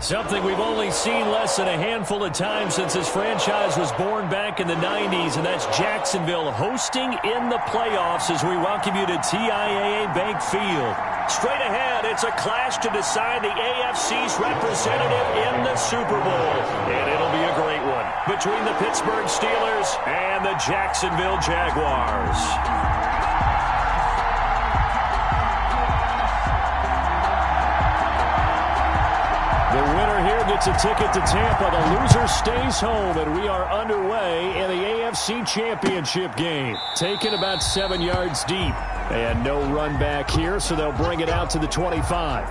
Something we've only seen less than a handful of times since this franchise was born back in the 90s, and that's Jacksonville hosting in the playoffs as we welcome you to TIAA Bank Field. Straight ahead, it's a clash to decide the AFC's representative in the Super Bowl, and it'll be a great one between the Pittsburgh Steelers and the Jacksonville Jaguars. The winner here gets a ticket to Tampa. The loser stays home, and we are underway in the AFC Championship game. Taken about 7 yards deep. And no run back here, so they'll bring it out to the 25.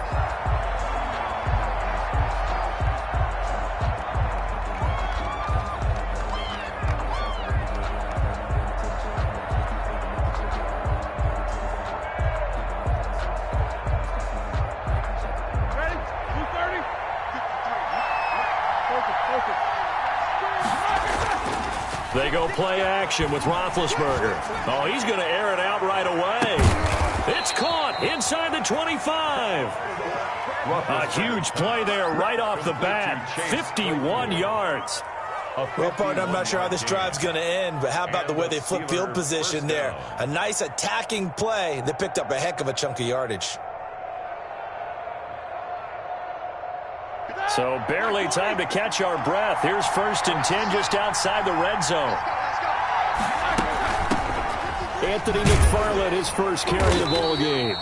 They go play action with Roethlisberger. Oh, he's going to air it out right away. It's caught inside the 25. A huge play there right off the bat. 51 yards. Well, partner, I'm not sure how this drive's going to end, but how about the way they flip field position there? A nice attacking play that picked up a heck of a chunk of yardage. So barely time to catch our breath. Here's 1st and 10 just outside the red zone. Anthony McFarland, his first carry of the ball game.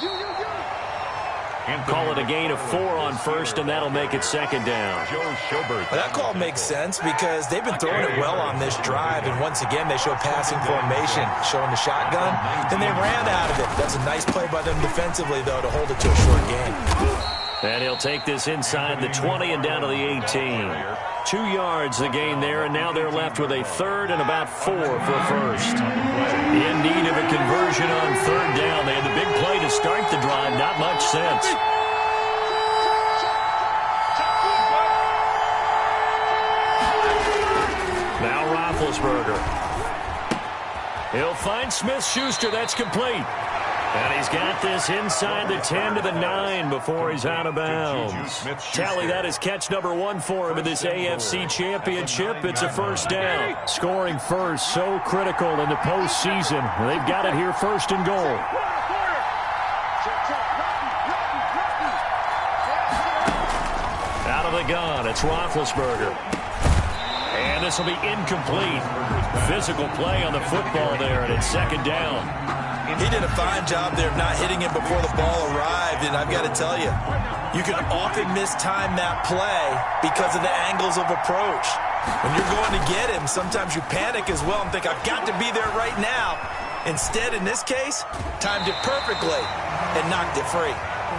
And call it a gain of 4 on 1st, and that'll make it 2nd down. Well, that call makes sense because they've been throwing it well on this drive, and once again they show passing formation, showing the shotgun. Then they ran out of it. That's a nice play by them defensively, though, to hold it to a short gain. And he'll take this inside the 20 and down to the 18. 2 yards the gain there, and now they're left with a 3rd and about 4 for 1st. In need of a conversion on 3rd down. They had the big play to start the drive. Not much sense. Now Roethlisberger. He'll find Smith-Schuster. That's complete. And he's got this inside the 10 to the 9 before he's out of bounds. Tally, that is catch number 1 for him in this AFC Championship. It's a 1st down. Scoring first, so critical in the postseason. They've got it here 1st and goal. Out of the gun, it's Roethlisberger. And this will be incomplete. Physical play on the football there, and it's 2nd down. He did a fine job there of not hitting him before the ball arrived, and I've got to tell you, you can often mistime that play because of the angles of approach. When you're going to get him, sometimes you panic as well and think, I've got to be there right now. Instead, in this case, timed it perfectly and knocked it free.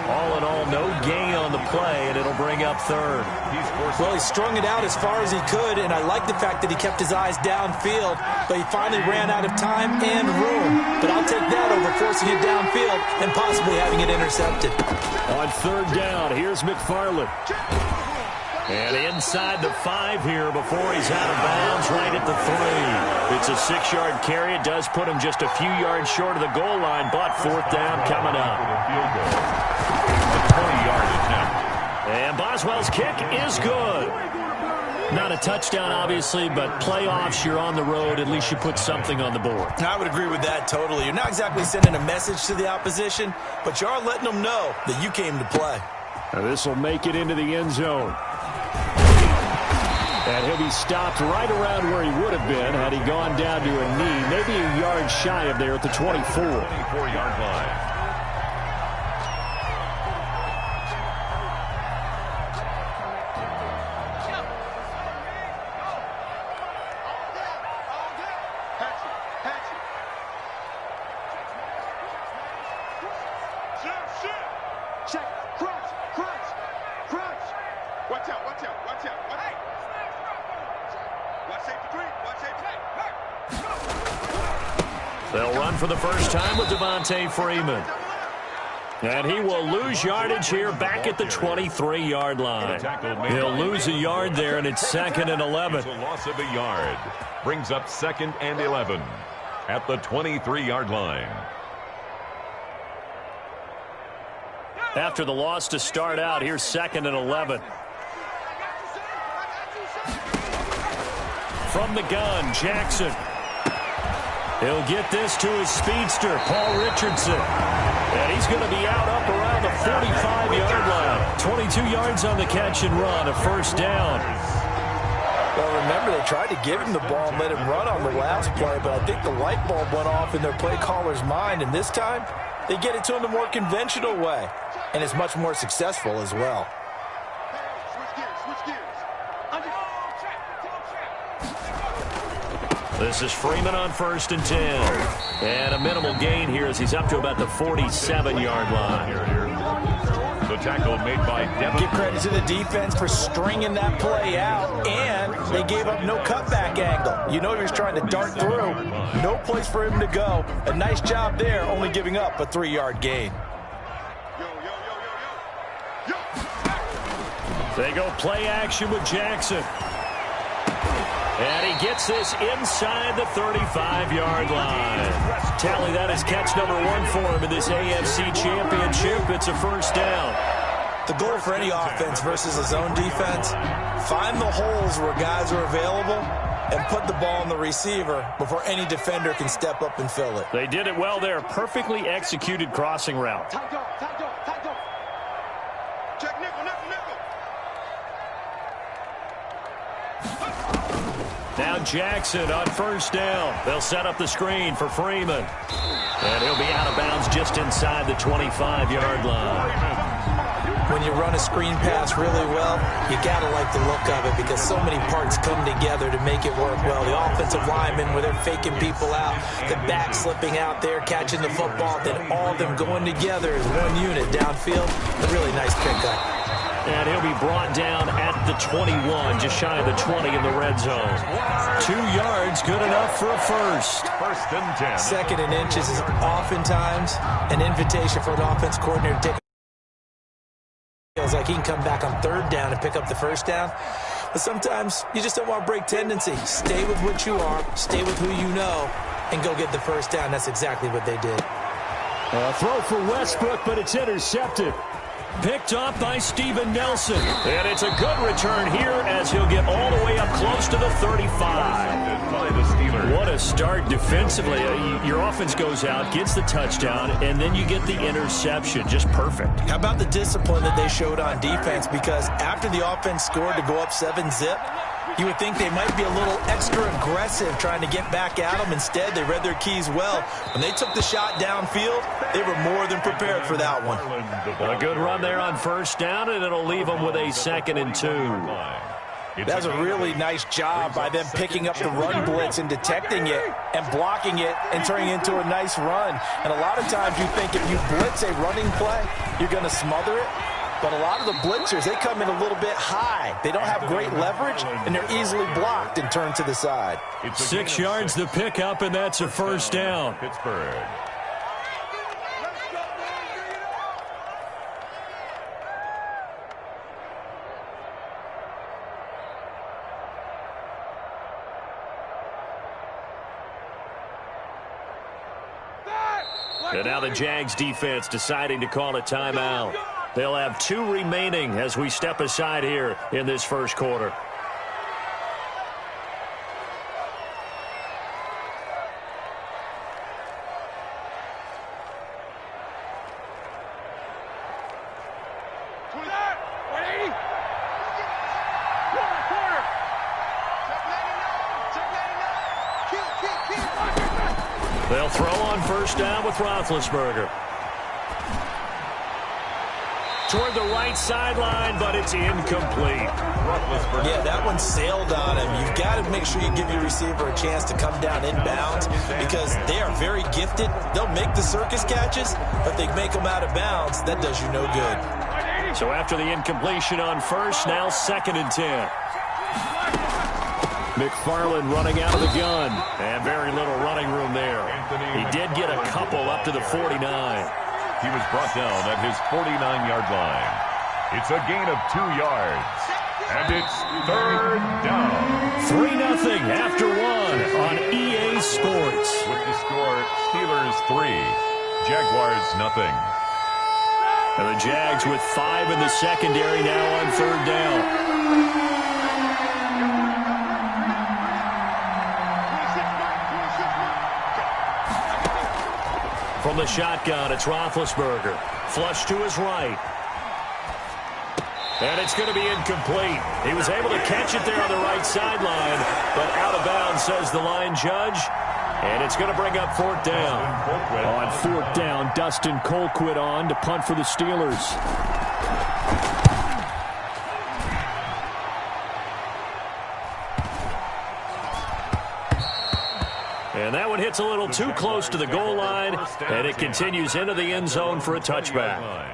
All in all, no gain on the play, and it'll bring up 3rd. Well, he strung it out as far as he could, and I like the fact that he kept his eyes downfield, but he finally ran out of time and room. But I'll take that over forcing it downfield and possibly having it intercepted. On 3rd down, here's McFarland. And inside the 5 here before he's out of bounds right at the 3. It's a 6-yard carry. It does put him just a few yards short of the goal line, but 4th down coming up. A 20-yard attempt. And Boswell's kick is good. Not a touchdown, obviously, but playoffs, you're on the road. At least you put something on the board. I would agree with that totally. You're not exactly sending a message to the opposition, but you are letting them know that you came to play. This will make it into the end zone. And he'll be stopped right around where he would have been had he gone down to a knee, maybe a yard shy of there at the 24. 24-yard line. They'll run for the first time with Devontae Freeman. And he will lose yardage here back at the 23-yard line. He'll lose a yard there, and it's 2nd and 11. It's a loss of a yard. Brings up 2nd and 11 at the 23-yard line. After the loss to start out, here's 2nd and 11. from the gun. Jackson. He'll get this to his speedster, Paul Richardson. And he's going to be out up around the 45-yard line. 22 yards on the catch and run, a first down. Well, remember, they tried to give him the ball and let him run on the last play, but I think the light bulb went off in their play caller's mind, and this time they get it to him the more conventional way, and it's much more successful as well. This is Freeman on 1st and 10. And a minimal gain here as he's up to about the 47-yard line. The tackle made by Devin. Give credit to the defense for stringing that play out, and they gave up no cutback angle. You know he was trying to dart through. No place for him to go. A nice job there, only giving up a 3-yard gain. They go play action with Jackson. And he gets this inside the 35-yard line. Tally, that is catch number 1 for him in this AFC Championship. It's a first down. The goal for any offense versus a zone defense, find the holes where guys are available and put the ball on the receiver before any defender can step up and fill it. They did it well there. Perfectly executed crossing route. Check nickel. Now Jackson on first down. They'll set up the screen for Freeman. And he'll be out of bounds just inside the 25-yard line. When you run a screen pass really well, you got to like the look of it because so many parts come together to make it work well. The offensive linemen, where they're faking people out, the back slipping out there, catching the football, then all of them going together as one unit downfield. A really nice pickup. And he'll be brought down at the 21, just shy of the 20 in the red zone. 2 yards, good enough for a first. 1st and 10. 2nd and inches is oftentimes an invitation for an offense coordinator to take. Feels like he can come back on 3rd down and pick up the first down. But sometimes you just don't want to break tendency. Stay with what you are, stay with who you know, and go get the first down. That's exactly what they did. Throw for Westbrook, but it's intercepted. Picked up by Steven Nelson. And it's a good return here as he'll get all the way up close to the 35. What a start defensively. Your offense goes out, gets the touchdown, and then you get the interception. Just perfect. How about the discipline that they showed on defense? Because after the offense scored to go up 7-zip, you would think they might be a little extra aggressive trying to get back at them. Instead, they read their keys well. When they took the shot downfield, they were more than prepared for that one. A good run there on first down, and it'll leave them with a 2nd and 2. That's a really nice job by them picking up the run blitz and detecting it and blocking it and turning it into a nice run. And a lot of times you think if you blitz a running play, you're going to smother it. But a lot of the blitzers, they come in a little bit high. They don't have great leverage, and they're easily blocked and turned to the side. 6 yards the pickup, and that's a first down. Pittsburgh. And now the Jags defense deciding to call a timeout. They'll have 2 remaining as we step aside here in this first quarter. They'll throw on first down with Roethlisberger. Toward the right sideline, but it's incomplete. Yeah, that one sailed on him. You've got to make sure you give your receiver a chance to come down inbounds because they are very gifted. They'll make the circus catches, but they make them out of bounds. That does you no good. So after the incompletion on first, now 2nd and 10. McFarland running out of the gun, and very little running room there. He did get a couple up to the 49. He was brought down at his 49-yard line. It's a gain of 2 yards. And it's 3rd down. 3-0 after 1 on EA Sports. With the score, Steelers 3, Jaguars 0. And the Jags with 5 in the secondary now on 3rd down. From the shotgun, it's Roethlisberger. Flush to his right. And it's going to be incomplete. He was able to catch it there on the right sideline, but out of bounds, says the line judge. And it's going to bring up fourth down. On fourth down, Dustin Colquitt on to punt for the Steelers. And that one hits a little too close to the goal line, and it continues into the end zone for a touchback.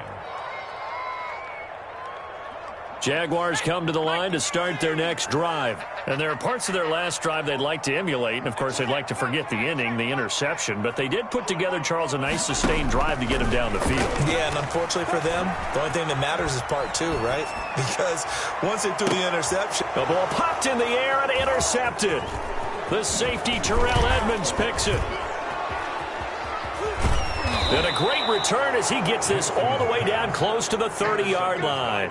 Jaguars come to the line to start their next drive. And there are parts of their last drive they'd like to emulate. And, of course, they'd like to forget the inning, the interception. But they did put together, Charles, a nice sustained drive to get him down the field. Yeah, and unfortunately for them, the only thing that matters is part two, right? Because once they threw the interception. The ball popped in the air and intercepted. The safety, Terrell Edmonds, picks it. And a great return as he gets this all the way down close to the 30-yard line.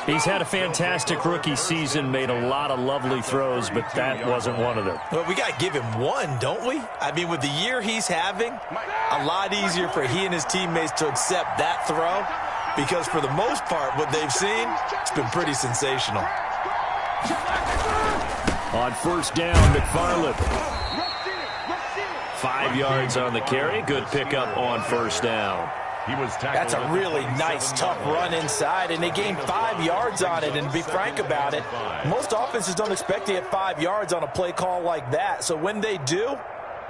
He's had a fantastic rookie season, made a lot of lovely throws, but that wasn't one of them. Well, we got to give him one, don't we? I mean, with the year he's having, a lot easier for he and his teammates to accept that throw, because for the most part, what they've seen, it's been pretty sensational. On first down, McFarland. 5 yards on the carry. Good pickup on first down. That's a really nice, tough run inside, and they gained 5 yards on it. And to be frank about it, most offenses don't expect to get 5 yards on a play call like that. So when they do,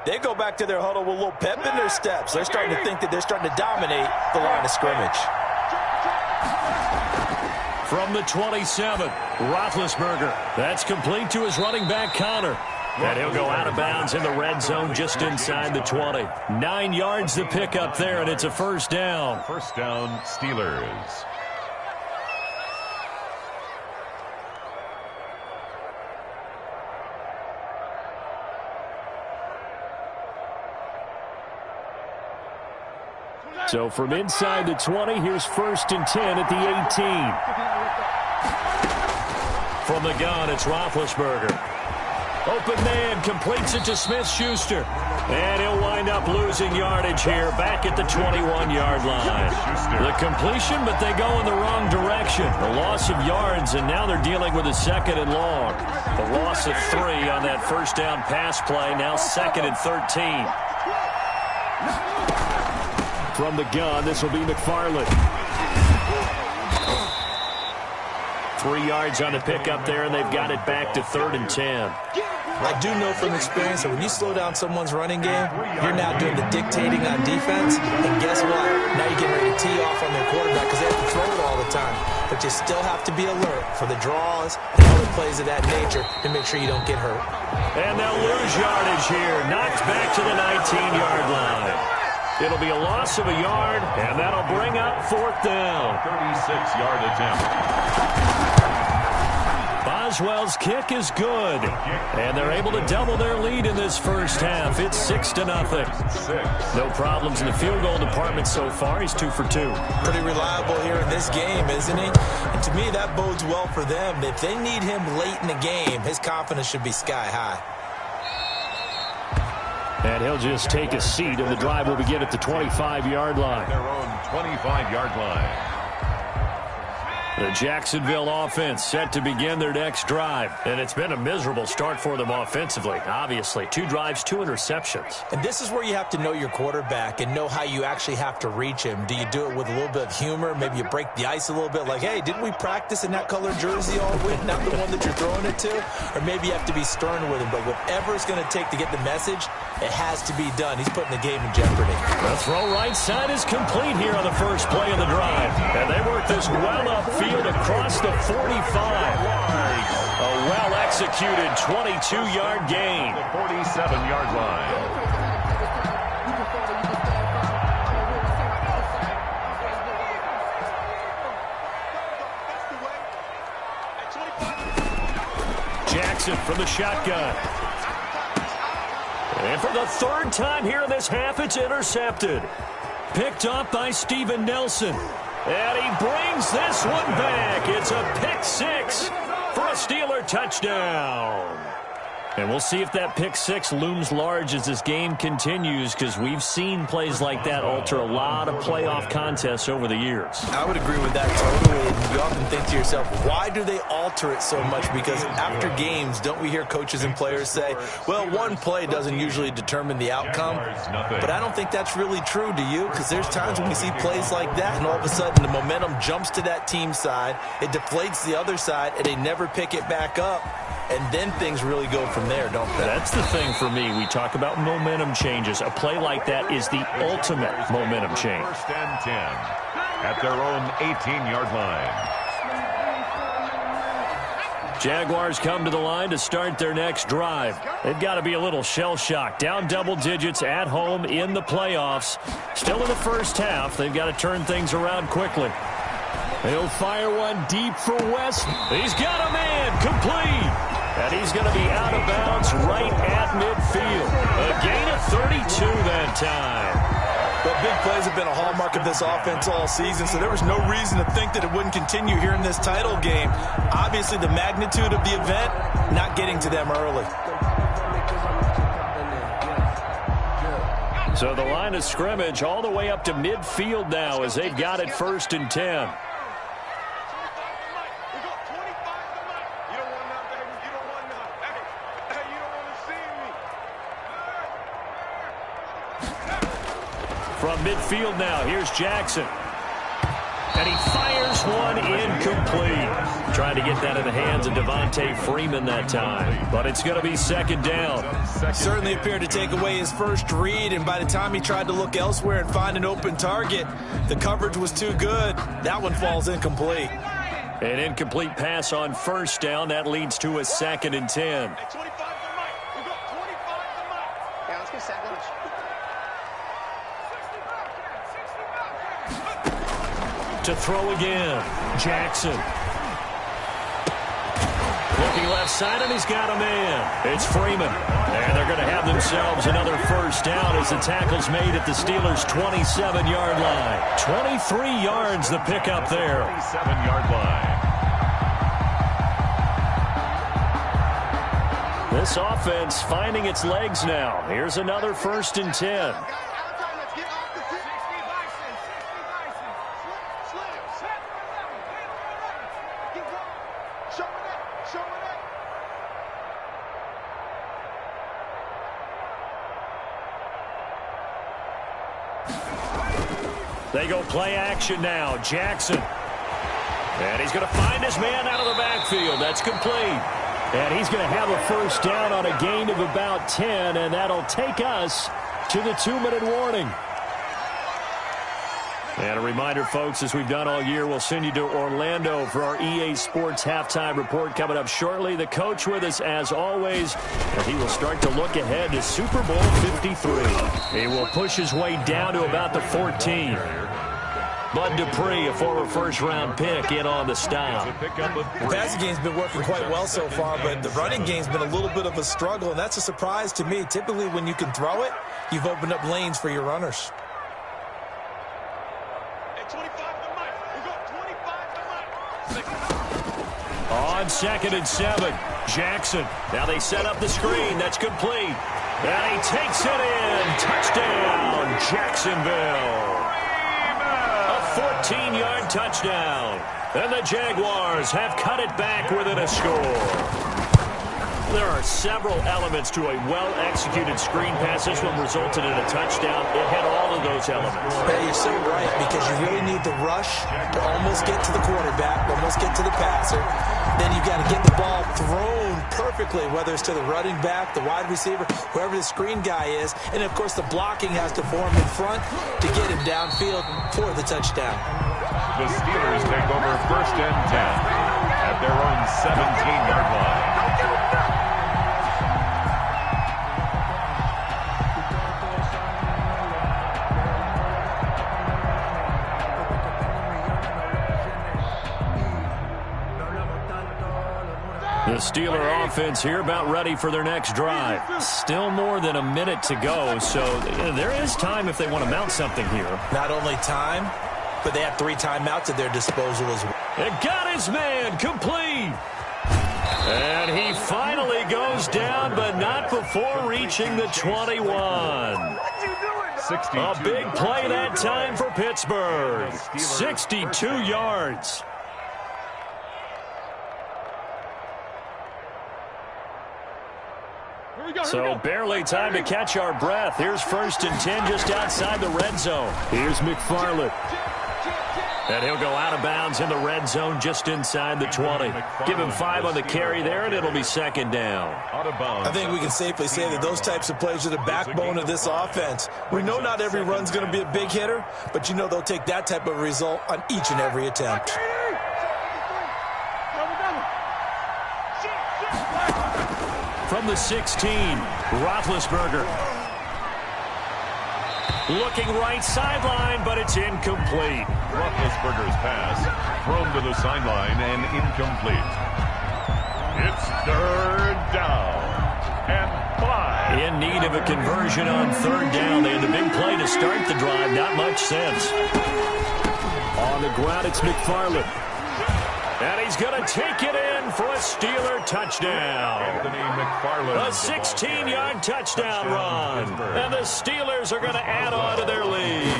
they go back to their huddle with a little pep in their steps. They're starting to think that they're starting to dominate the line of scrimmage. From the 27, Roethlisberger. That's complete to his running back, Connor. And he'll go out of bounds in the red zone just inside the 20. 9 yards to pick up there, and it's a first down. First down, Steelers. So from inside the 20, here's first and 10 at the 18. From the gun, it's Roethlisberger. Open man completes it to Smith-Schuster. And he'll wind up losing yardage here back at the 21-yard line. The completion, but they go in the wrong direction. A loss of yards, and now they're dealing with a second and long. The loss of 3 on that first down pass play, now second and 13. From the gun, this will be McFarland. 3 yards on the pickup there, and they've got it back to 3rd and 10. I do know from experience that when you slow down someone's running game, you're now doing the dictating on defense. And guess what? Now you're getting ready to tee off on their quarterback because they have to throw it all the time. But you still have to be alert for the draws and other plays of that nature to make sure you don't get hurt. And they'll lose yardage here. Knocked back to the 19-yard line. It'll be a loss of a yard, and that'll bring up 4th down. 36-yard attempt. Boswell's kick is good, and they're able to double their lead in this first half. It's 6-0. No problems in the field goal department so far. He's 2 for 2. Pretty reliable here in this game, isn't he? And to me, that bodes well for them. If they need him late in the game, his confidence should be sky high. And he'll just take a seat, and the drive will begin at the 25-yard line. Their own 25-yard line. The Jacksonville offense set to begin their next drive. And it's been a miserable start for them offensively. Obviously, 2 drives, 2 interceptions. And this is where you have to know your quarterback and know how you actually have to reach him. Do you do it with a little bit of humor? Maybe you break the ice a little bit like, hey, didn't we practice in that colored jersey all week? Not the one that you're throwing it to? Or maybe you have to be stern with him. But whatever it's going to take to get the message, it has to be done. He's putting the game in jeopardy. The throw right side is complete here on the first play of the drive. And they work this well upfield across the 45. A well-executed 22-yard gain. The 47-yard line. Jackson from the shotgun. And for the 3rd time here in this half, it's intercepted. Picked up by Steven Nelson. And he brings this one back. It's a pick 6 for a Steeler touchdown. And we'll see if that pick six looms large as this game continues, because we've seen plays like that alter a lot of playoff contests over the years. I would agree with that totally. And you often think to yourself, why do they alter it so much? Because after games, don't we hear coaches and players say, well, one play doesn't usually determine the outcome. But I don't think that's really true, do you? Because there's times when we see plays like that, and all of a sudden the momentum jumps to that team side, it deflates the other side, and they never pick it back up. And then things really go from there, don't they? That's the thing for me. We talk about momentum changes. A play like that is the ultimate momentum change. First and 10 at their own 18-yard line. Jaguars come to the line to start their next drive. They've got to be a little shell-shocked. Down double digits at home in the playoffs. Still in the first half. They've got to turn things around quickly. He'll fire one deep for West. He's got a man complete. And he's going to be out of bounds right at midfield. A gain of 32 that time. But big plays have been a hallmark of this offense all season, so there was no reason to think that it wouldn't continue here in this title game. Obviously, the magnitude of the event, not getting to them early. So the line of scrimmage all the way up to midfield now as they've got it first and 10. From midfield now, here's Jackson. And he fires one incomplete. Trying to get that in the hands of Devontae Freeman that time. But it's going to be second down. Certainly appeared to take away his first read, and by the time he tried to look elsewhere and find an open target, the coverage was too good. That one falls incomplete. An incomplete pass on first down. That leads to a second and 10. To throw again, Jackson. Looking left side, and he's got a man. It's Freeman. And they're going to have themselves another first down as the tackle's made at the Steelers' 27-yard line. 23 yards the pickup there. 27-yard line. This offense finding its legs now. Here's another first and 10. They go play action now. Jackson. And he's going to find his man out of the backfield. That's complete. And he's going to have a first down on a gain of about 10, and that'll take us to the 2-minute warning. And a reminder, folks, as we've done all year, we'll send you to Orlando for our EA Sports halftime report coming up shortly. The coach with us, as always, and he will start to look ahead to Super Bowl 53. He will push his way down to about the 14. Bud Dupree, a former first-round pick, in on the stop. The passing game's been working quite well so far, but the running game's been a little bit of a struggle, and that's a surprise to me. Typically, when you can throw it, you've opened up lanes for your runners. On 2nd and 7, Jackson. Now they set up the screen. That's complete. And he takes it in. Touchdown, Jacksonville. A 14-yard touchdown. And the Jaguars have cut it back within a score. There are several elements to a well-executed screen pass. This one resulted in a touchdown. It had all of those elements. Yeah, you're so right, because you really need the rush to almost get to the quarterback, almost get to the passer. Then you've got to get the ball thrown perfectly, whether it's to the running back, the wide receiver, whoever the screen guy is. And, of course, the blocking has to form in front to get him downfield for the touchdown. The Steelers take over first and 10 at their own 17-yard line. The Steeler offense here about ready for their next drive. Still more than a minute to go, so there is time if they want to mount something here. Not only time, but they have 3 timeouts at their disposal as well. It got his man complete. And he finally goes down, but not before reaching the 21. A big play that time for Pittsburgh. 62 yards. So barely time to catch our breath. Here's 1st and 10 just outside the red zone. Here's McFarland. And he'll go out of bounds in the red zone just inside the 20. Give him 5 on the carry there, and it'll be 2nd down. I think we can safely say that those types of plays are the backbone of this offense. We know not every run's going to be a big hitter, but you know they'll take that type of result on each and every attempt. From the 16, Roethlisberger. Looking right sideline, but it's incomplete. Roethlisberger's pass thrown to the sideline and incomplete. It's 3rd down and 5. In need of a conversion on 3rd down. They had the big play to start the drive. Not much sense. On the ground, it's McFarland. And he's going to take it in for a Steeler touchdown. Anthony McFarland. A 16-yard touchdown run. And the Steelers are going to add on to their lead.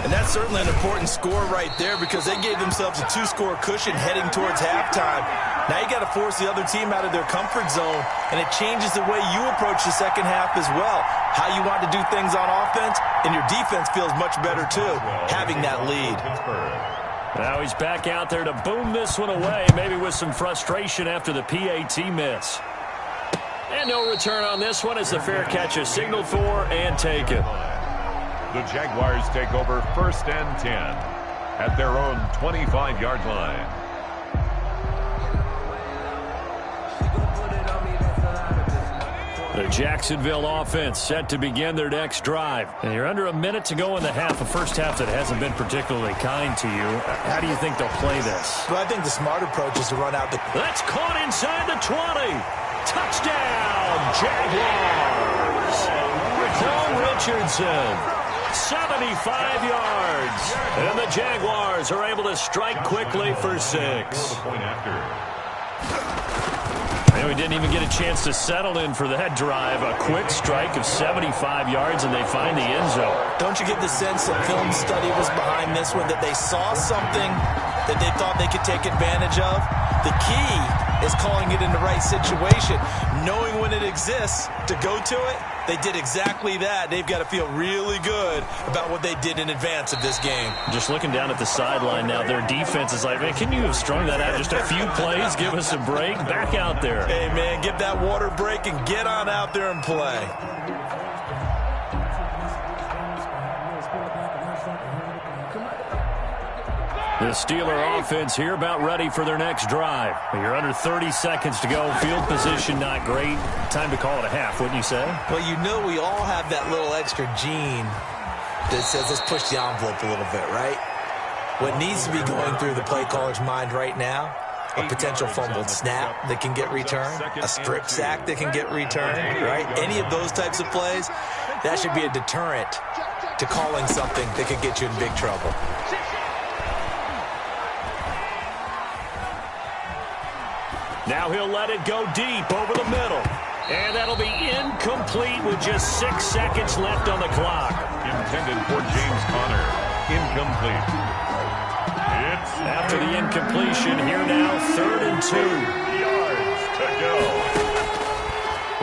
And that's certainly an important score right there because they gave themselves a 2-score cushion heading towards halftime. Now you got to force the other team out of their comfort zone, and it changes the way you approach the second half as well. How you want to do things on offense, and your defense feels much better too, having that lead. Now he's back out there to boom this one away, maybe with some frustration after the PAT miss. And no return on this one as the fair catch is signaled for and taken. The Jaguars take over 1st and 10 at their own 25-yard line. The Jacksonville offense set to begin their next drive. And you're under a minute to go in the half, a first half that hasn't been particularly kind to you. How do you think they'll play this? Well, I think the smart approach is to run out the... That's caught inside the 20. Touchdown, Jaguars. Cole Richardson, 75 yards. And the Jaguars are able to strike quickly for 6. Point after. And we didn't even get a chance to settle in for that drive. A quick strike of 75 yards, and they find the end zone. Don't you get the sense that film study was behind this one, that they saw something that they thought they could take advantage of? The key is calling it in the right situation, knowing when it exists to go to it. They did exactly that. They've got to feel really good about what they did in advance of this game. Just looking down at the sideline now, their defense is like, man, can you have strung that out just a few plays? Give us a break. Back out there. Hey, man, give that water break and get on out there and play. The Steeler offense here about ready for their next drive. You're under 30 seconds to go. Field position not great. Time to call it a half, wouldn't you say? Well, you know we all have that little extra gene that says let's push the envelope a little bit, right? What needs to be going through the play caller's mind right now, a potential fumbled snap that can get returned, a strip sack that can get returned, right? Any of those types of plays, that should be a deterrent to calling something that could get you in big trouble. Now he'll let it go deep over the middle. And that'll be incomplete with just 6 seconds left on the clock. Intended for James Conner. Incomplete. It's after the incompletion, here now, 3rd and 2. yards to go.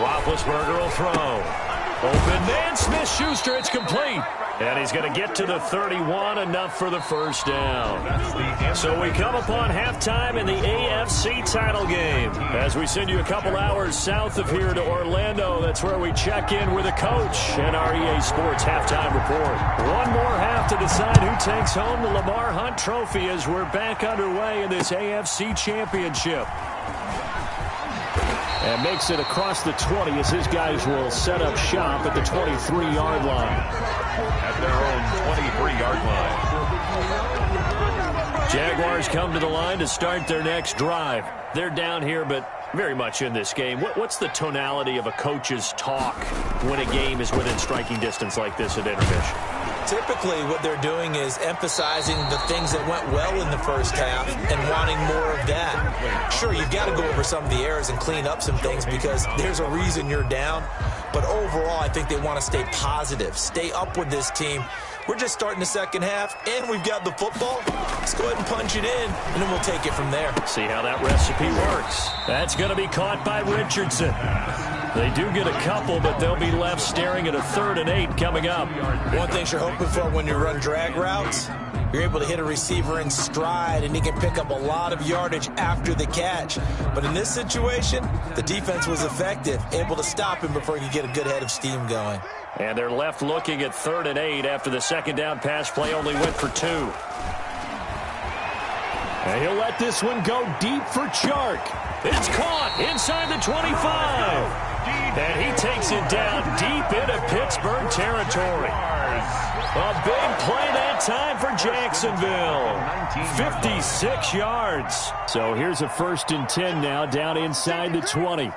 Roethlisberger will throw. Open man, Smith-Schuster, it's complete. And he's going to get to the 31, enough for the first down. So we come upon halftime in the AFC title game. As we send you a couple hours south of here to Orlando, that's where we check in with a coach and our EA Sports halftime report. One more half to decide who takes home the Lamar Hunt Trophy as we're back underway in this AFC Championship. And makes it across the 20 as his guys will set up shop at the 23-yard line. At their own 23-yard line. Jaguars come to the line to start their next drive. They're down here, but very much in this game. What's the tonality of a coach's talk when a game is within striking distance like this at intermission? Typically, what they're doing is emphasizing the things that went well in the first half and wanting more of that. Sure, you've got to go over some of the errors and clean up some things because there's a reason you're down. But overall, I think they want to stay positive, stay up with this team. We're just starting the second half, and we've got the football. Let's go ahead and punch it in, and then we'll take it from there. See how that recipe works. That's going to be caught by Richardson. They do get a couple, but they'll be left staring at a 3rd and 8 coming up. One thing you're hoping for when you run drag routes, you're able to hit a receiver in stride, and he can pick up a lot of yardage after the catch. But in this situation, the defense was effective, able to stop him before he could get a good head of steam going. And they're left looking at 3rd and 8 after the second down pass play only went for 2. And he'll let this one go deep for Chark. It's caught inside the 25. And he takes it down deep into Pittsburgh territory. A big play that time for Jacksonville. 56 yards. So here's a 1st and 10 now down inside the 20.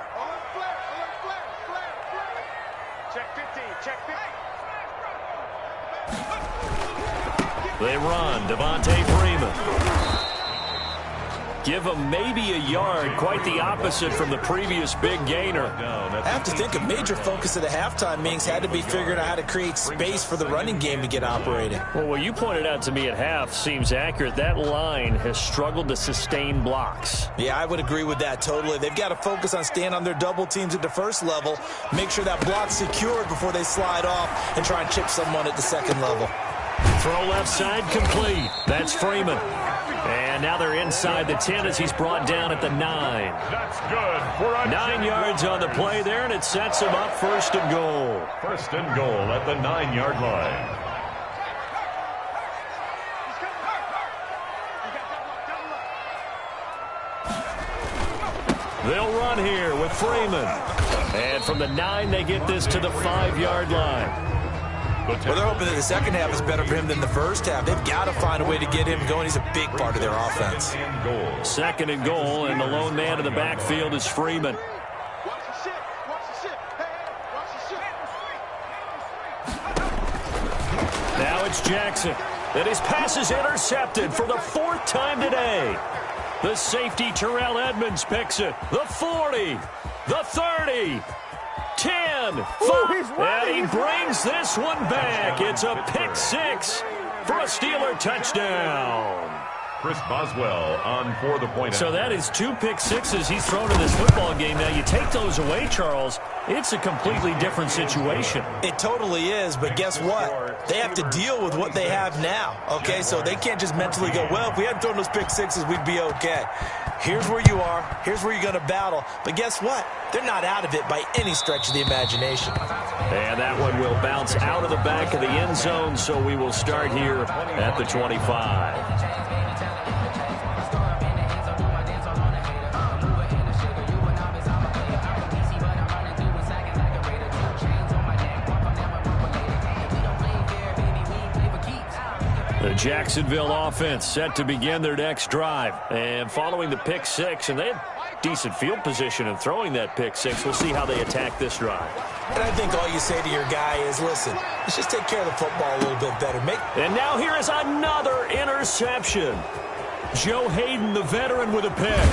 They run. Devontae Freeman. Give him maybe a yard. Quite the opposite from the previous big gainer. I have to think a major focus of the halftime meetings had to be figuring out how to create space for the running game to get operating. Well, what you pointed out to me at half seems accurate. That line has struggled to sustain blocks. Yeah, I would agree with that totally. They've got to focus on staying on their double teams at the first level, make sure that block's secured before they slide off and try and chip someone at the second level. Throw left side complete. That's Freeman. And now they're inside the 10 as he's brought down at the 9. That's good for a 9 yards on the play there, and it sets him up 1st and goal. 1st and goal at the 9-yard line. They'll run here with Freeman. And from the 9, they get this to the 5-yard line. Well, they're hoping that the second half is better for him than the first half. They've got to find a way to get him going. He's a big part of their offense. 2nd and goal, and the lone man in the backfield is Freeman. Now it's Jackson. And his pass is intercepted for the 4th time today. The safety Terrell Edmonds picks it. The 40, the 30. 10, 5, and he brings this one back. It's a pick 6 for a Steeler touchdown. Chris Boswell on for the point. So that is 2 pick 6s he's thrown in this football game. Now you take those away, Charles, it's a completely different situation. It totally is, but guess what? They have to deal with what they have now, okay? So they can't just mentally go, well, if we hadn't thrown those pick 6s, we'd be okay. Here's where you are. Here's where you're going to battle. But guess what? They're not out of it by any stretch of the imagination. And that one will bounce out of the back of the end zone, so we will start here at the 25. The Jacksonville offense set to begin their next drive. And following the pick 6, and they had decent field position in throwing that pick 6. We'll see how they attack this drive. And I think all you say to your guy is, listen, let's just take care of the football a little bit better. And now here is another interception. Joe Hayden, the veteran, with a pick.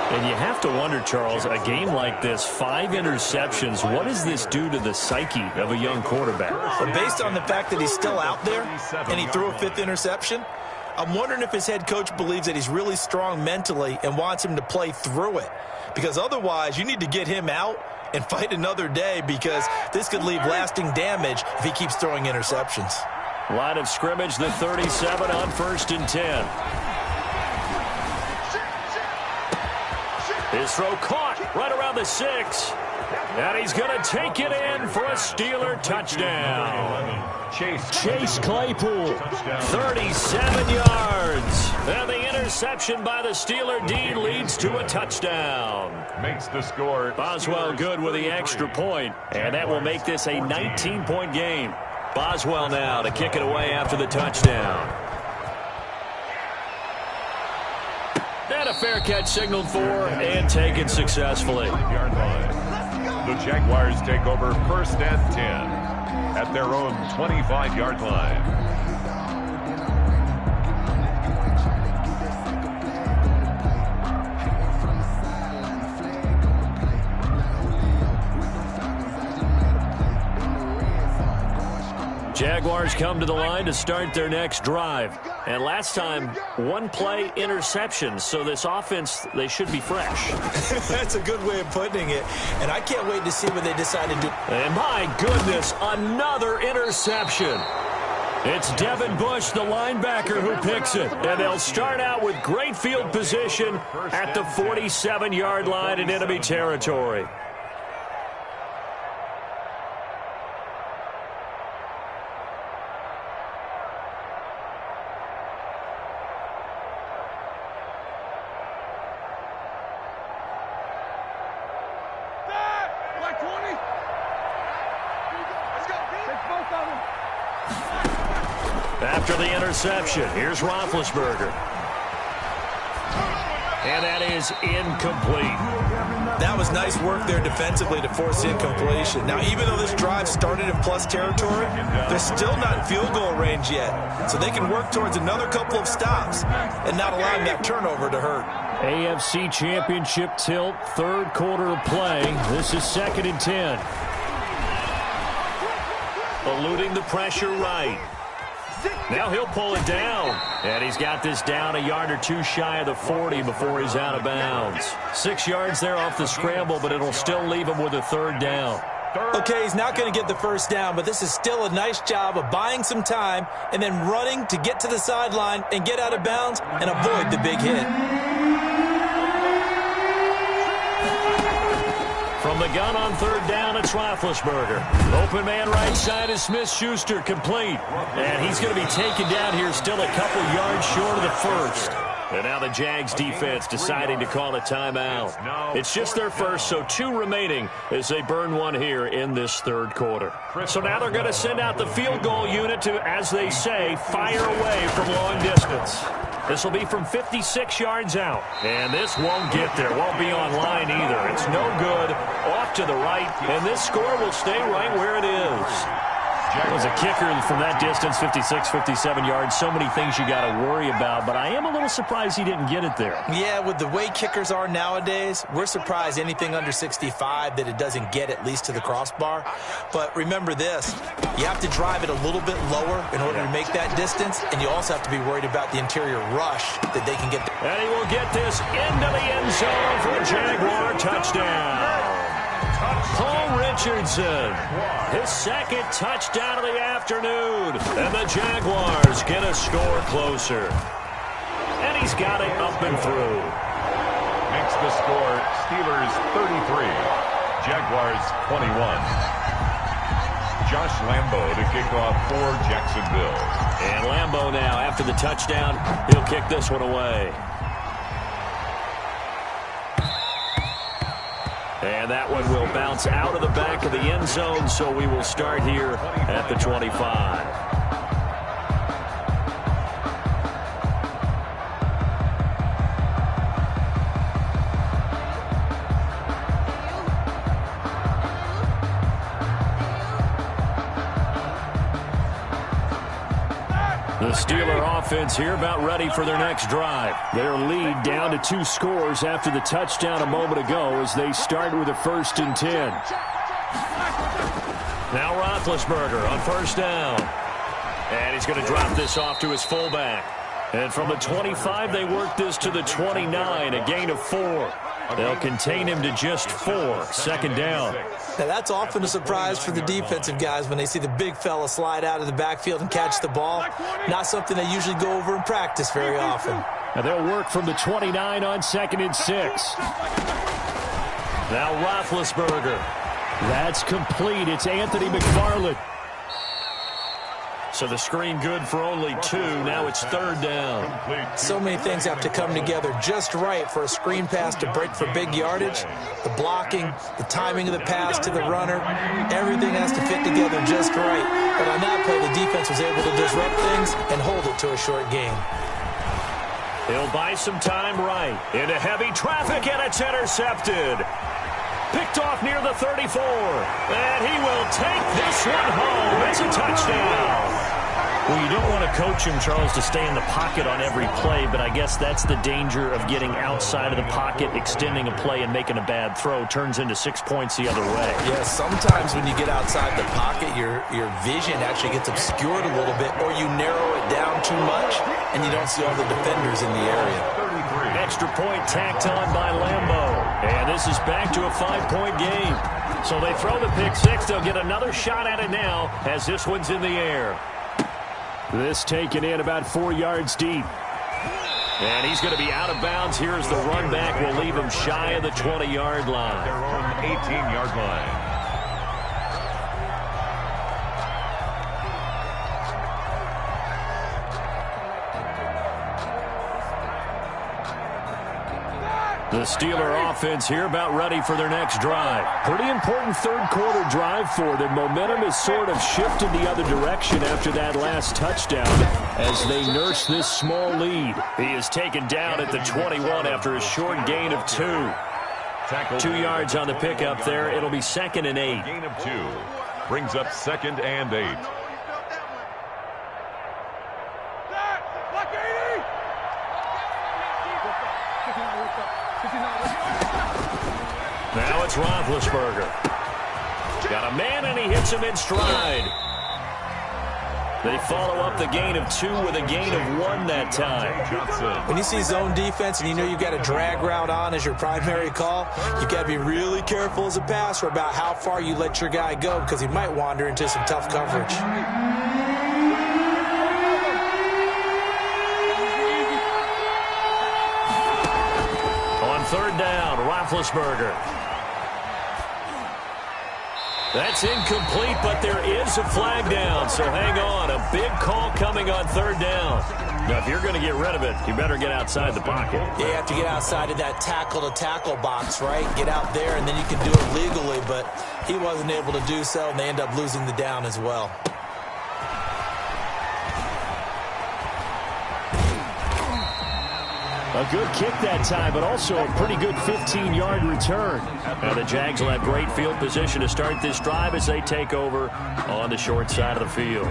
And you have to wonder, Charles, a game like this, 5 interceptions, what does this do to the psyche of a young quarterback? But based on the fact that he's still out there and he threw a 5th interception, I'm wondering if his head coach believes that he's really strong mentally and wants him to play through it. Because otherwise, you need to get him out and fight another day, because this could leave lasting damage if he keeps throwing interceptions. Line of scrimmage, the 37 on 1st and 10. His throw caught right around the 6. And he's going to take it in for a Steeler touchdown. Chase Claypool, 37 yards. And the interception by the Steeler D leads to a touchdown. Makes the score. Boswell good with the extra point. And that will make this a 19-point game. Boswell now to kick it away after the touchdown. And a fair catch signaled for and taken successfully. The Jaguars take over 1st and 10 at their own 25-yard line. Jaguars come to the line to start their next drive. And last time, one play interception. So this offense, they should be fresh. That's a good way of putting it. And I can't wait to see what they decide to do. And my goodness, another interception. It's Devin Bush, the linebacker, who picks it. And they'll start out with great field position at the 47-yard line in enemy territory. After the interception, here's Roethlisberger. And that is incomplete. That was nice work there defensively to force incompletion. Now, even though this drive started in plus territory, they're still not in field goal range yet. So they can work towards another couple of stops and not allowing that turnover to hurt. AFC Championship tilt, third quarter of play. This is 2nd and 10. Eluding the pressure right. Now he'll pull it down. And he's got this down a yard or two shy of the 40 before he's out of bounds. 6 yards there off the scramble, but it'll still leave him with a third down. Okay, he's not going to get the first down, but this is still a nice job of buying some time and then running to get to the sideline and get out of bounds and avoid the big hit. From the gun on third down, it's Roethlisberger. Open man right side is Smith-Schuster, complete. And he's going to be taken down here still a couple yards short of the first. And now the Jags defense deciding to call a timeout. It's just their first, so 2 remaining as they burn one here in this third quarter. So now they're going to send out the field goal unit to, as they say, fire away from long distance. This will be from 56 yards out. And this won't get there. Won't be on line either. It's no good. Off to the right. And this score will stay right where it is. It was a kicker from that distance, 56, 57 yards. So many things you got to worry about. But I am a little surprised he didn't get it there. Yeah, with the way kickers are nowadays, we're surprised anything under 65 that it doesn't get at least to the crossbar. But remember this, you have to drive it a little bit lower in order to make that distance. And you also have to be worried about the interior rush that they can get there. And he will get this into the end zone for a Jaguar touchdown. Paul Richardson, his second touchdown of the afternoon. And the Jaguars get a score closer. And he's got it up and through. Makes the score Steelers 33, Jaguars 21. Josh Lambo to kick off for Jacksonville. And Lambo now, after the touchdown, he'll kick this one away. And that one will bounce out of the back of the end zone, so we will start here at the 25. The Steeler offense here about ready for their next drive. Their lead down to 2 scores after the touchdown a moment ago as they start with a 1st and 10. Now Roethlisberger on first down. And he's going to drop this off to his fullback. And from the 25, they work this to the 29, a gain of 4. They'll contain him to just 4, 2nd down. Now, that's often a surprise for the defensive guys when they see the big fella slide out of the backfield and catch the ball. Not something they usually go over in practice very often. And they'll work from the 29 on 2nd and 6. Now Roethlisberger. That's complete. It's Anthony McFarland. So the screen good for only 2. Now it's 3rd down. So many things have to come together just right for a screen pass to break for big yardage. The blocking, the timing of the pass to the runner, everything has to fit together just right. But on that play, the defense was able to disrupt things and hold it to a short gain. He'll buy some time right. Into heavy traffic, and it's intercepted. Picked off near the 34. And he will take this one home. It's a touchdown. Well, you don't want to coach him, Charles, to stay in the pocket on every play, but I guess that's the danger of getting outside of the pocket, extending a play, and making a bad throw. Turns into 6 points the other way. Yeah, sometimes when you get outside the pocket, your vision actually gets obscured a little bit, or you narrow it down too much, and you don't see all the defenders in the area. Extra point tacked on by Lambeau. And this is back to a 5-point game. So they throw the pick six. They'll get another shot at it now as this one's in the air. This taken in about 4 yards deep. And he's going to be out of bounds. Here's the run back. Will leave him shy of the 20-yard line. Their own 18-yard line. The Steeler offense here about ready for their next drive. Pretty important third-quarter drive for them. Momentum has sort of shifted the other direction after that last touchdown as they nurse this small lead. He is taken down at the 21 after a short gain of 2. 2 yards on the pickup there. It'll be 2nd and 8. Gain of 2 brings up 2nd and 8. Now it's Roethlisberger. Got a man, and he hits him in stride. They follow up the gain of 2 with a gain of 1 that time. When you see zone defense and you know you've got a drag route on as your primary call, you've got to be really careful as a passer about how far you let your guy go because he might wander into some tough coverage. On 3rd down, Roethlisberger. That's incomplete, but there is a flag down, so hang on. A big call coming on 3rd down. Now, if you're going to get rid of it, you better get outside the pocket. Yeah, you have to get outside of that tackle-to-tackle box, right? Get out there, and then you can do it legally, but he wasn't able to do so, and they end up losing the down as well. A good kick that time, but also a pretty good 15-yard return. Now the Jags will have great field position to start this drive as they take over on the short side of the field.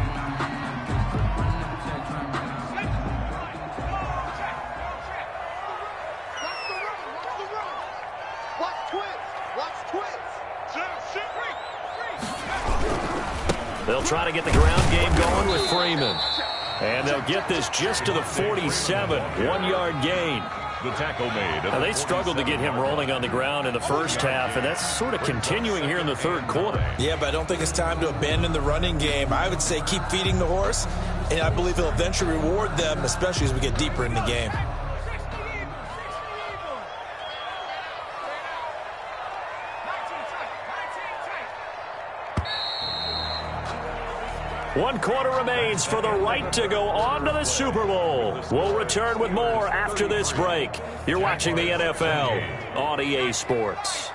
They'll try to get the ground game going with Freeman. And they'll get this just to the 47, 1-yard gain. The tackle made. Now, they struggled to get him rolling on the ground in the first half, and that's sort of continuing here in the 3rd quarter. Yeah, but I don't think it's time to abandon the running game. I would say keep feeding the horse, and I believe he'll eventually reward them, especially as we get deeper in the game. One quarter remains for the right to go on to the Super Bowl. We'll return with more after this break. You're watching the NFL on EA Sports.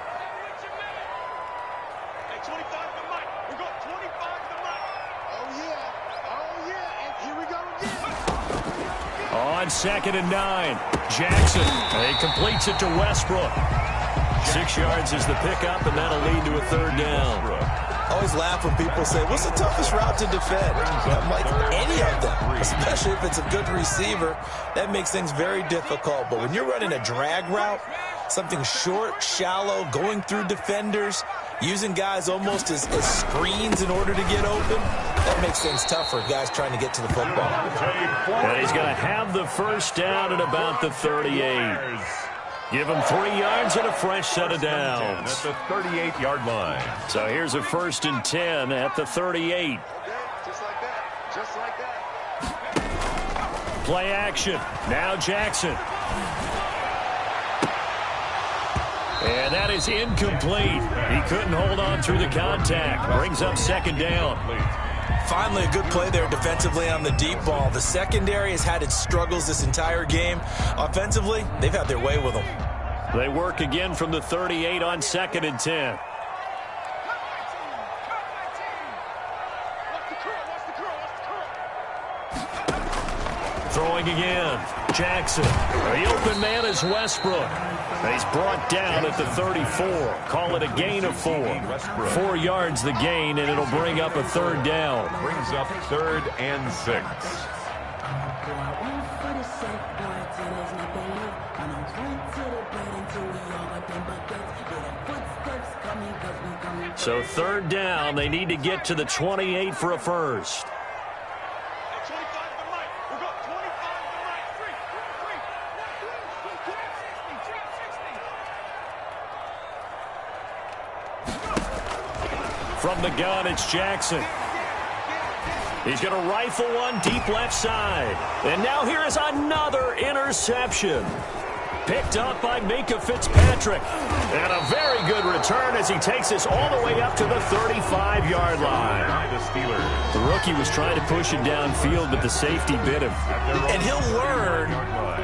On 2nd and 9, Jackson. He completes it to Westbrook. 6 yards is the pickup, and that'll lead to a 3rd down. I always laugh when people say, what's the toughest route to defend? I'm like, any of them, especially if it's a good receiver. That makes things very difficult. But when you're running a drag route, something short, shallow, going through defenders, using guys almost as screens in order to get open, that makes things tough for guys trying to get to the football. And he's going to have the 1st down at about the 38. Give him 3 yards and a fresh set of downs. At the 38-yard line. So here's a 1st and 10 at the 38. Just like that. Just like that. Play action. Now Jackson. And that is incomplete. He couldn't hold on through the contact. Brings up 2nd down. Finally, a good play there defensively on the deep ball. The secondary has had its struggles this entire game. Offensively, they've had their way with them. They work again from the 38 on 2nd and 10. Throwing again. Jackson. The open man is Westbrook. And he's brought down at the 34. Call it a gain of 4. 4 yards the gain, and it'll bring up a third down. Brings up 3rd and 6. So 3rd down, they need to get to the 28 for a first. From the gun, it's Jackson. He's going to rifle one deep left side. And now here is another interception. Picked up by Minkah Fitzpatrick. And a very good return as he takes us all the way up to the 35-yard line. The rookie was trying to push it downfield, but the safety bit him. And he'll learn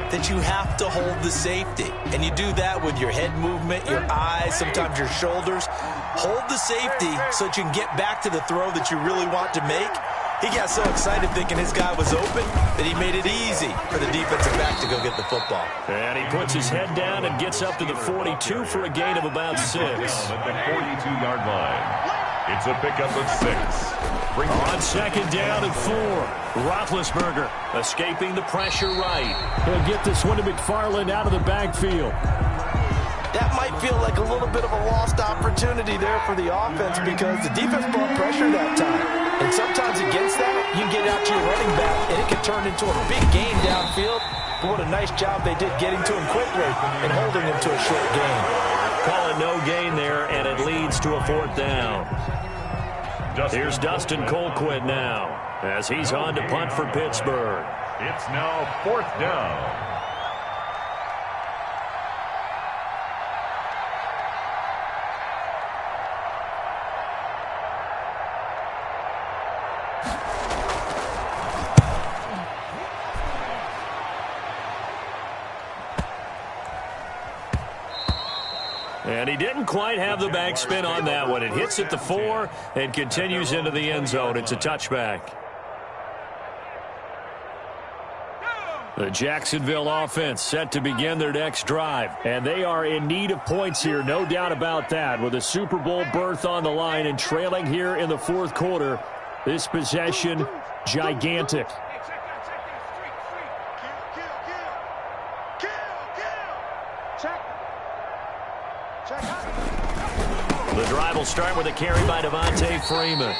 that you have to hold the safety. And you do that with your head movement, your eyes, sometimes your shoulders. Hold the safety so that you can get back to the throw that you really want to make. He got so excited thinking his guy was open that he made it easy for the defensive back to go get the football. And he puts his head down and gets up to the 42 for a gain of about 6. At the 42-yard line. It's a pickup of 6. On 2nd down and 4. Roethlisberger escaping the pressure right. He'll get this one to McFarland out of the backfield. That might feel like a little bit of a lost opportunity there for the offense because the defense brought pressure that time. And sometimes against that, you can get out to your running back, and it can turn into a big gain downfield. But what a nice job they did getting to him quickly and holding him to a short gain. Call it no gain there, and it leads to a 4th down. Here's Dustin Colquitt now as he's on to punt for Pittsburgh. It's now 4th down. And he didn't quite have the backspin on that one. It hits at the 4 and continues into the end zone. It's a touchback. The Jacksonville offense set to begin their next drive. And they are in need of points here, no doubt about that. With a Super Bowl berth on the line and trailing here in the 4th quarter, this possession gigantic. The drive will start with a carry by Devontae Freeman.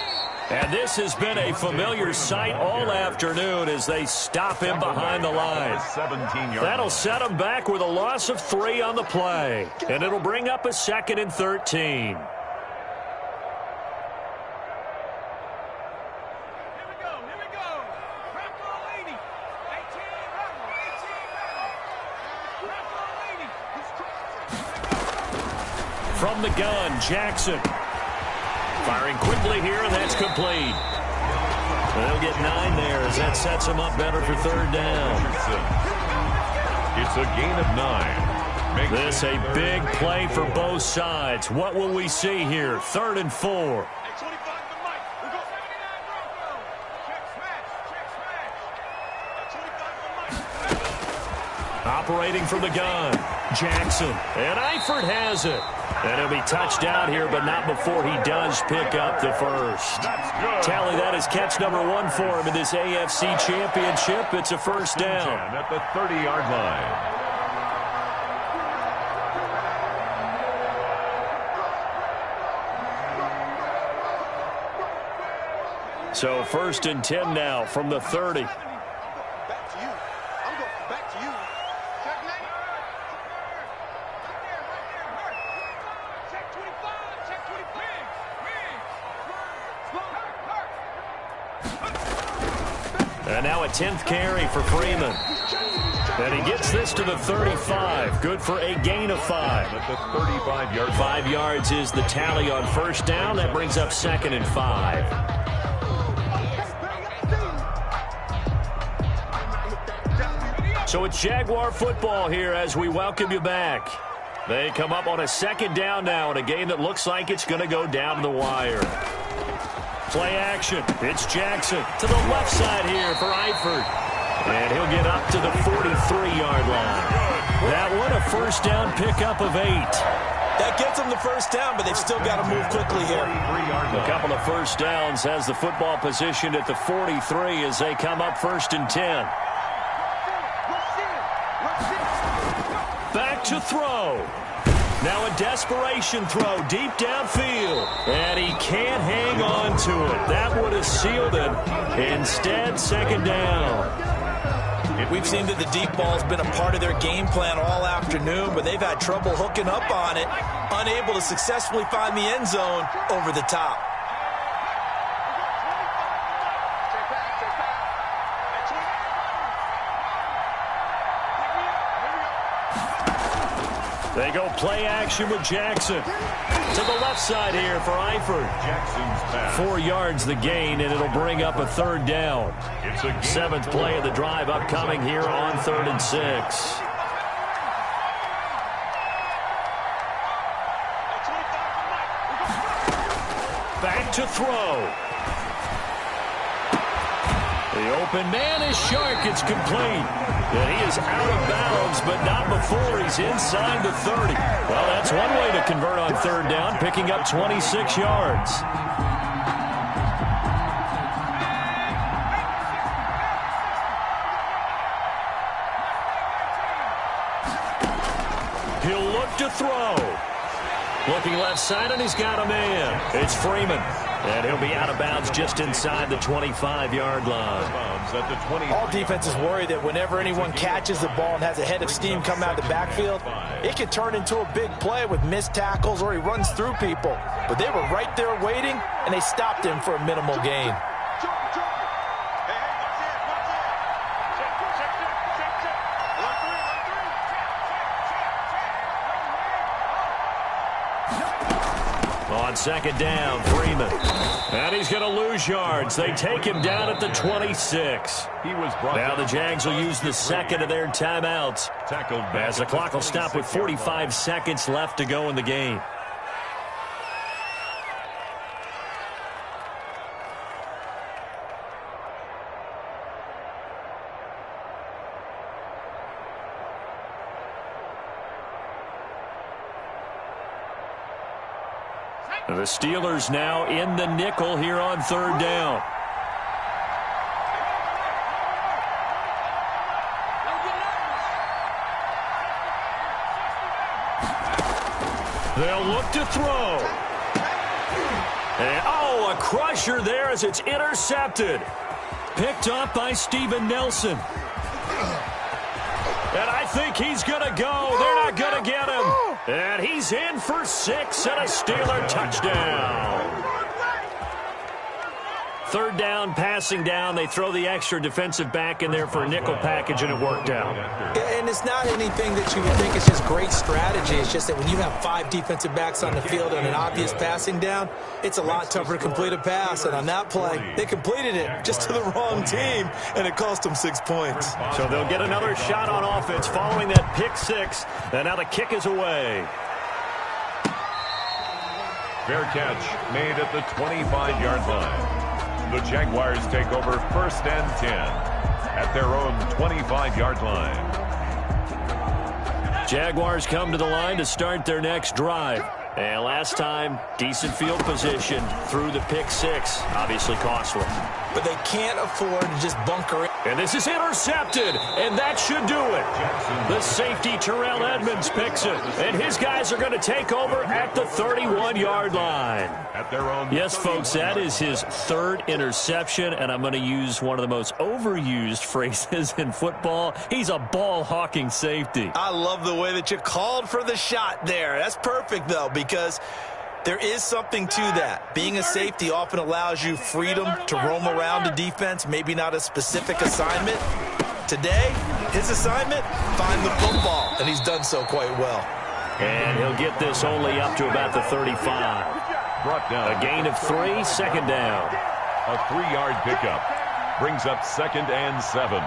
And this has been a familiar sight all afternoon as they stop him behind the line. That'll set him back with a loss of 3 on the play. And it'll bring up a 2nd and 13. From the gun, Jackson. Firing quickly here, and that's complete. They'll get 9 there as that sets him up better for 3rd down. It's a gain of 9. This a big play for both sides. What will we see here? 3rd and 4. Operating from the gun, Jackson. And Eifert has it. And he'll be touched down here, but not before he does pick up the first. Tally, that is catch number 1 for him in this AFC Championship. It's a first down. At the 30-yard line. So 1st and 10 now from the 30. And now a 10th carry for Freeman. And he gets this to the 35. Good for a gain of 5. At the 35-yard line. 5 yards is the tally on first down. That brings up 2nd and 5. So it's Jaguar football here as we welcome you back. They come up on a 2nd down now in a game that looks like it's going to go down to the wire. Play action. It's Jackson to the left side here for Eifert. And he'll get up to the 43-yard line. That one a first down pickup of 8. That gets them the first down, but they've still got to move quickly here. A couple of first downs has the football positioned at the 43 as they come up 1st and 10. Back to throw. Now a desperation throw deep downfield. And he can't hang on to it. That would have sealed it. Instead, second down. We've seen that the deep ball has been a part of their game plan all afternoon, but they've had trouble hooking up on it, unable to successfully find the end zone over the top. They go play action with Jackson. To the left side here for Eifert. Jackson's pass. 4 yards the gain, and it'll bring up a third down. It's a 7th play of the drive upcoming here on 3rd and 6. Back to throw. The open man is Shark. It's complete. And he is out of bounds, but not before he's inside the 30. Well, that's one way to convert on 3rd down, picking up 26 yards. He'll look to throw. Looking left side, and he's got a man. It's Freeman. And he'll be out of bounds just inside the 25-yard line. All defenses worry that whenever anyone catches the ball and has a head of steam come out of the backfield, it can turn into a big play with missed tackles or he runs through people. But they were right there waiting, and they stopped him for a minimal gain. On 2nd down, Freeman. And he's going to lose yards. They take him down at the 26. Now the Jags will use the second of their timeouts as the clock will stop with 45 seconds left to go in the game. The Steelers now in the nickel here on 3rd down. They'll look to throw. And, oh, a crusher there as it's intercepted. Picked up by Steven Nelson. And I think he's going to go. They're not going to get him. And he's in for 6 and a Steeler touchdown. 3rd down, passing down. They throw the extra defensive back in there for a nickel package, and it worked out. And it's not anything that you would think is just great strategy. It's just that when you have 5 defensive backs on the field and an obvious passing down, it's a lot tougher to complete a pass. And on that play, they completed it just to the wrong team, and it cost them 6 points. So they'll get another shot on offense following that pick 6, and now the kick is away. Fair catch made at the 25-yard line. The Jaguars take over 1st and 10 at their own 25-yard line. Jaguars come to the line to start their next drive. And last time, decent field position through the pick 6. Obviously costly. But they can't afford to just bunker it. And this is intercepted, and that should do it. The safety, Terrell Edmonds, picks it. And his guys are going to take over at the 31-yard line. Yes, folks, that is his 3rd interception, and I'm going to use one of the most overused phrases in football. He's a ball-hawking safety. I love the way that you called for the shot there. That's perfect, though, because there is something to that. Being a safety often allows you freedom to roam around the defense, maybe not a specific assignment. Today, his assignment, find the football, and he's done so quite well. And he'll get this only up to about the 35. Brought down. A gain of 3, 2nd down. A 3-yard pickup brings up 2nd and 7.